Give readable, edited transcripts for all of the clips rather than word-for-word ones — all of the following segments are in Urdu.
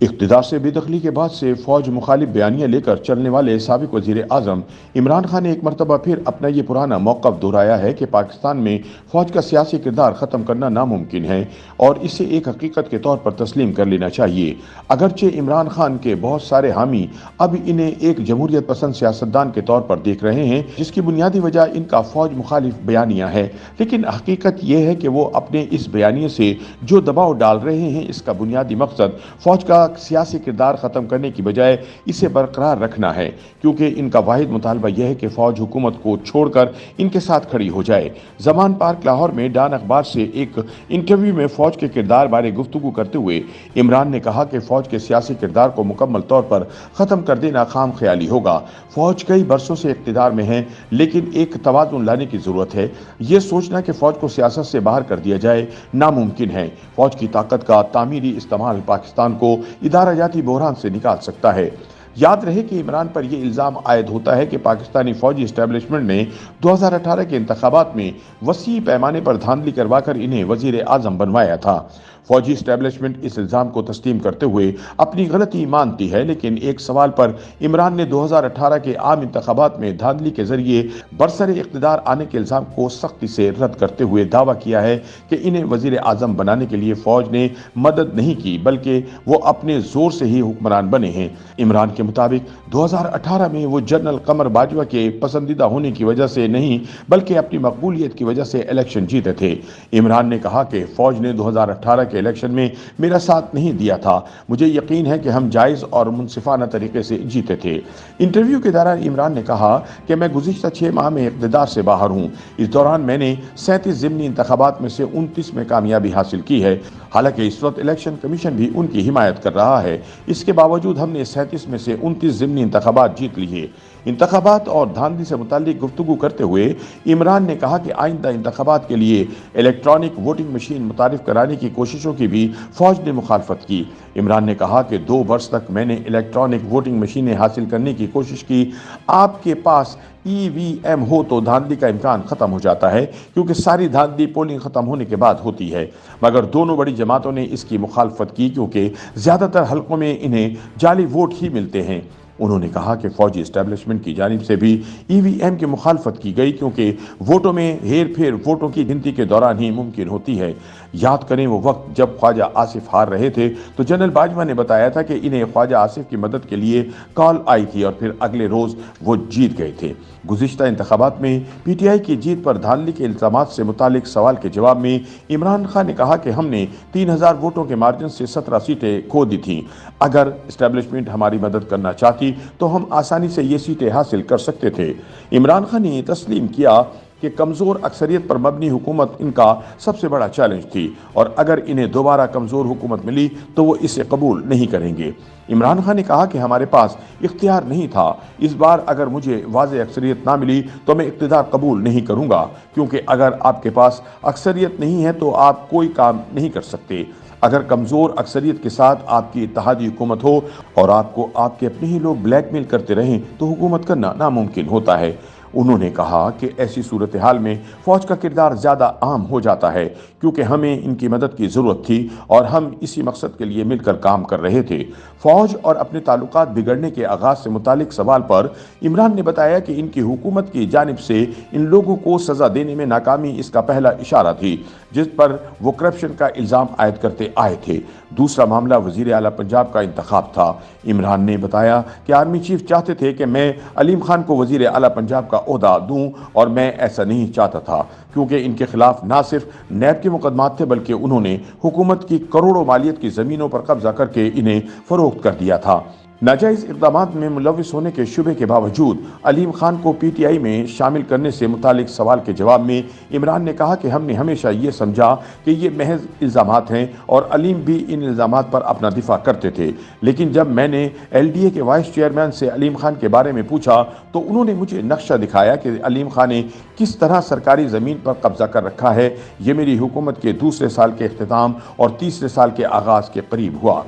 اقتدار سے بے دخلی کے بعد سے فوج مخالف بیانیاں لے کر چلنے والے سابق وزیر اعظم عمران خان نے ایک مرتبہ پھر اپنا یہ پرانا موقف دہرایا ہے کہ پاکستان میں فوج کا سیاسی کردار ختم کرنا ناممکن ہے اور اسے ایک حقیقت کے طور پر تسلیم کر لینا چاہیے۔ اگرچہ عمران خان کے بہت سارے حامی اب انہیں ایک جمہوریت پسند سیاستدان کے طور پر دیکھ رہے ہیں، جس کی بنیادی وجہ ان کا فوج مخالف بیانیہ ہے، لیکن حقیقت یہ ہے کہ وہ اپنے اس بیانیے سے جو دباؤ ڈال رہے ہیں، اس کا بنیادی مقصد فوج کا سیاسی کردار ختم کرنے کی بجائے اسے برقرار رکھنا ہے، کیونکہ ان کا واحد مطالبہ یہ ہے کہ فوج حکومت کو چھوڑ کر ان کے ساتھ کھڑی ہو جائے۔ زمان پارک لاہور میں ڈان اخبار سے ایک انٹرویو میں فوج کے کردار بارے گفتگو کرتے ہوئے عمران نے کہا کہ فوج کے سیاسی کردار کو مکمل طور پر ختم کر دینا خام خیالی ہوگا۔ فوج کئی برسوں سے اقتدار میں ہے، لیکن ایک توازن لانے کی ضرورت ہے۔ یہ سوچنا کہ فوج کو سیاست سے باہر کر دیا جائے ناممکن ہے۔ فوج کی طاقت کا تعمیری استعمال پاکستان کو ادارہ جاتی بحران سے نکال سکتا ہے۔ یاد رہے کہ عمران پر یہ الزام عائد ہوتا ہے کہ پاکستانی فوجی اسٹیبلشمنٹ نے 2018 کے انتخابات میں وسیع پیمانے پر دھاندلی کروا کر انہیں وزیر اعظم بنوایا تھا۔ فوجی اسٹیبلشمنٹ اس الزام کو تسلیم کرتے ہوئے اپنی غلطی مانتی ہے، لیکن ایک سوال پر عمران نے 2018 کے عام انتخابات میں دھاندلی کے ذریعے برسر اقتدار آنے کے الزام کو سختی سے رد کرتے ہوئے دعویٰ کیا ہے کہ انہیں وزیر اعظم بنانے کے لیے فوج نے مدد نہیں کی، بلکہ وہ اپنے زور سے ہی حکمران بنے ہیں۔ عمران کے مطابق 2018 میں وہ جنرل قمر باجوہ کے پسندیدہ ہونے کی وجہ سے نہیں، بلکہ اپنی مقبولیت کی وجہ سے الیکشن جیتے تھے۔ عمران نے کہا کہ فوج نے 2018 کے الیکشن میں میرا ساتھ نہیں دیا تھا۔ مجھے یقین ہے کہ ہم جائز اور منصفانہ طریقے سے جیتے تھے۔ انٹرویو کے دوران عمران نے کہا کہ میں گزشتہ 6 ماہ میں اقتدار سے باہر ہوں۔ اس دوران میں نے 37 ضمنی انتخابات میں سے 29 میں کامیابی حاصل کی ہے۔ حالانکہ اس وقت الیکشن کمیشن بھی ان کی حمایت کر رہا ہے، اس کے باوجود ہم نے 37 میں سے 29 ضمنی انتخابات جیت لیے۔ انتخابات اور دھاندلی سے متعلق گفتگو کرتے ہوئے عمران نے کہا کہ آئندہ انتخابات کے لیے الیکٹرانک ووٹنگ مشین متعارف کرانے کی کوششوں کی بھی فوج نے مخالفت کی۔ عمران نے کہا کہ 2 برس تک میں نے الیکٹرانک ووٹنگ مشینیں حاصل کرنے کی کوشش کی۔ آپ کے پاس EVM ہو تو دھاندلی کا امکان ختم ہو جاتا ہے، کیونکہ ساری دھاندلی پولنگ ختم ہونے کے بعد ہوتی ہے، مگر دونوں بڑی جماعتوں نے اس کی مخالفت کی کیونکہ زیادہ تر حلقوں میں انہیں جعلی ووٹ ہی ملتے ہیں۔ انہوں نے کہا کہ فوجی اسٹیبلشمنٹ کی جانب سے بھی EVM کی مخالفت کی گئی، کیونکہ ووٹوں میں ہیر پھیر ووٹوں کی گنتی کے دوران ہی ممکن ہوتی ہے۔ یاد کریں وہ وقت جب خواجہ آصف ہار رہے تھے تو جنرل باجوہ نے بتایا تھا کہ انہیں خواجہ آصف کی مدد کے لیے کال آئی تھی اور پھر اگلے روز وہ جیت گئے تھے۔ گزشتہ انتخابات میں PTI کی جیت پر دھاندلی کے الزامات سے متعلق سوال کے جواب میں عمران خان نے کہا کہ ہم نے 3000 ووٹوں کے مارجن سے 17 سیٹیں کھو دی تھیں۔ اگر اسٹیبلشمنٹ ہماری مدد کرنا چاہتی تو ہم آسانی سے یہ سیٹیں حاصل کر سکتے تھے۔ عمران خان نے تسلیم کیا کہ کمزور اکثریت پر مبنی حکومت ان کا سب سے بڑا چیلنج تھی، اور اگر انہیں دوبارہ کمزور حکومت ملی تو وہ اسے قبول نہیں کریں گے۔ عمران خان نے کہا کہ ہمارے پاس اختیار نہیں تھا۔ اس بار اگر مجھے واضح اکثریت نہ ملی تو میں اقتدار قبول نہیں کروں گا، کیونکہ اگر آپ کے پاس اکثریت نہیں ہے تو آپ کوئی کام نہیں کر سکتے۔ اگر کمزور اکثریت کے ساتھ آپ کی اتحادی حکومت ہو اور آپ کو آپ کے اپنے ہی لوگ بلیک میل کرتے رہیں تو حکومت کرنا ناممکن ہوتا ہے۔ انہوں نے کہا کہ ایسی صورتحال میں فوج کا کردار زیادہ عام ہو جاتا ہے، کیونکہ ہمیں ان کی مدد کی ضرورت تھی اور ہم اسی مقصد کے لیے مل کر کام کر رہے تھے۔ فوج اور اپنے تعلقات بگڑنے کے آغاز سے متعلق سوال پر عمران نے بتایا کہ ان کی حکومت کی جانب سے ان لوگوں کو سزا دینے میں ناکامی اس کا پہلا اشارہ تھی، جس پر وہ کرپشن کا الزام عائد کرتے آئے تھے۔ دوسرا معاملہ وزیر اعلیٰ پنجاب کا انتخاب تھا۔ عمران نے بتایا کہ آرمی چیف چاہتے تھے کہ میں علیم خان کو وزیر اعلیٰ پنجاب کا عہدہ دوں، اور میں ایسا نہیں چاہتا تھا، کیونکہ ان کے خلاف نہ صرف نیب کے مقدمات تھے بلکہ انہوں نے حکومت کی کروڑوں مالیت کی زمینوں پر قبضہ کر کے انہیں فروخت کر دیا تھا۔ ناجائز اقدامات میں ملوث ہونے کے شبے کے باوجود علیم خان کو PTI میں شامل کرنے سے متعلق سوال کے جواب میں عمران نے کہا کہ ہم نے ہمیشہ یہ سمجھا کہ یہ محض الزامات ہیں اور علیم بھی ان الزامات پر اپنا دفاع کرتے تھے، لیکن جب میں نے LDA کے وائس چیئرمین سے علیم خان کے بارے میں پوچھا تو انہوں نے مجھے نقشہ دکھایا کہ علیم خان نے کس طرح سرکاری زمین پر قبضہ کر رکھا ہے۔ یہ میری حکومت کے دوسرے سال کے اختتام اور تیسرے سال کے آغاز کے قریب ہوا۔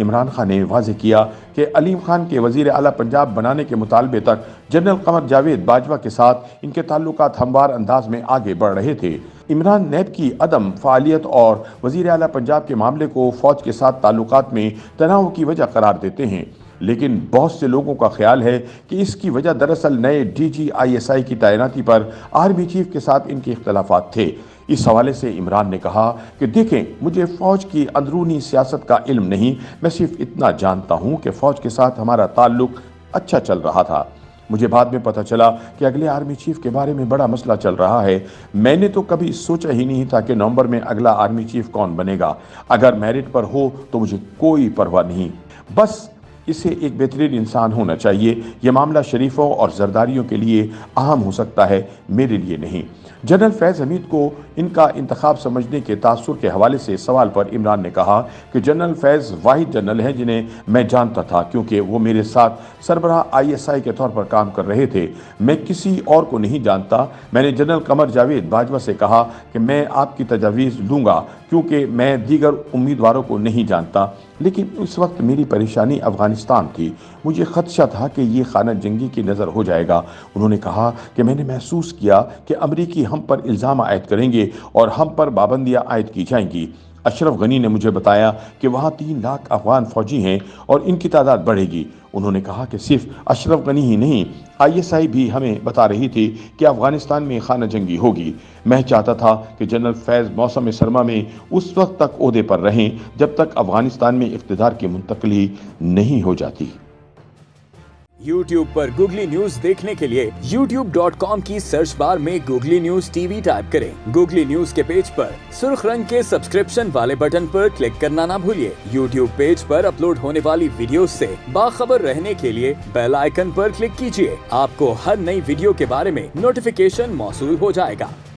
عمران خان نے واضح کیا کہ علیم خان کے وزیر اعلیٰ پنجاب بنانے کے مطالبے تک جنرل قمر جاوید باجوہ کے ساتھ ان کے تعلقات ہموار انداز میں آگے بڑھ رہے تھے۔ عمران نیب کی عدم فعالیت اور وزیر اعلیٰ پنجاب کے معاملے کو فوج کے ساتھ تعلقات میں تناؤ کی وجہ قرار دیتے ہیں، لیکن بہت سے لوگوں کا خیال ہے کہ اس کی وجہ دراصل نئے D G I S I کی تعیناتی پر آرمی چیف کے ساتھ ان کے اختلافات تھے۔ اس حوالے سے عمران نے کہا کہ دیکھیں، مجھے فوج کی اندرونی سیاست کا علم نہیں، میں صرف اتنا جانتا ہوں کہ فوج کے ساتھ ہمارا تعلق اچھا چل رہا تھا۔ مجھے بعد میں پتہ چلا کہ اگلے آرمی چیف کے بارے میں بڑا مسئلہ چل رہا ہے۔ میں نے تو کبھی سوچا ہی نہیں تھا کہ نومبر میں اگلا آرمی چیف کون بنے گا۔ اگر میرٹ پر ہو تو مجھے کوئی پرواہ نہیں، بس اسے ایک بہترین انسان ہونا چاہیے۔ یہ معاملہ شریفوں اور زرداریوں کے لیے اہم ہو سکتا ہے، میرے لیے نہیں۔ جنرل فیض حمید کو ان کا انتخاب سمجھنے کے تاثر کے حوالے سے سوال پر عمران نے کہا کہ جنرل فیض واحد جنرل ہیں جنہیں میں جانتا تھا، کیونکہ وہ میرے ساتھ سربراہ آئی ایس آئی کے طور پر کام کر رہے تھے۔ میں کسی اور کو نہیں جانتا۔ میں نے جنرل قمر جاوید باجوہ سے کہا کہ میں آپ کی تجاویز لوں گا، کیونکہ میں دیگر امیدواروں کو نہیں جانتا، لیکن اس وقت میری پریشانی افغانستان تھی۔ مجھے خدشہ تھا کہ یہ خانہ جنگی کی نظر ہو جائے گا۔ انہوں نے کہا کہ میں نے محسوس کیا کہ امریکی ہم پر الزام عائد کریں گے اور ہم پر پابندیاں عائد کی جائیں گی۔ اشرف غنی نے مجھے بتایا کہ وہاں 3 لاکھ افغان فوجی ہیں اور ان کی تعداد بڑھے گی۔ انہوں نے کہا کہ صرف اشرف غنی ہی نہیں، آئی ایس آئی بھی ہمیں بتا رہی تھی کہ افغانستان میں خانہ جنگی ہوگی۔ میں چاہتا تھا کہ جنرل فیض موسم سرما میں اس وقت تک عہدے پر رہیں جب تک افغانستان میں اقتدار کی منتقلی نہیں ہو جاتی۔ YouTube پر گوگلی نیوز دیکھنے کے لیے youtube.com کی سرچ بار میں googly news T V type کریں۔ گوگلی نیوز کے پیج پر سرخ رنگ کے سبسکرپشن والے بٹن پر کلک کرنا نہ بھولیے۔ YouTube پیج پر اپلوڈ ہونے والی ویڈیوز سے باخبر رہنے کے لیے بیل آئیکن پر کلک کیجیے۔ آپ کو ہر نئی ویڈیو کے بارے میں نوٹیفیکیشن موصول ہو جائے گا۔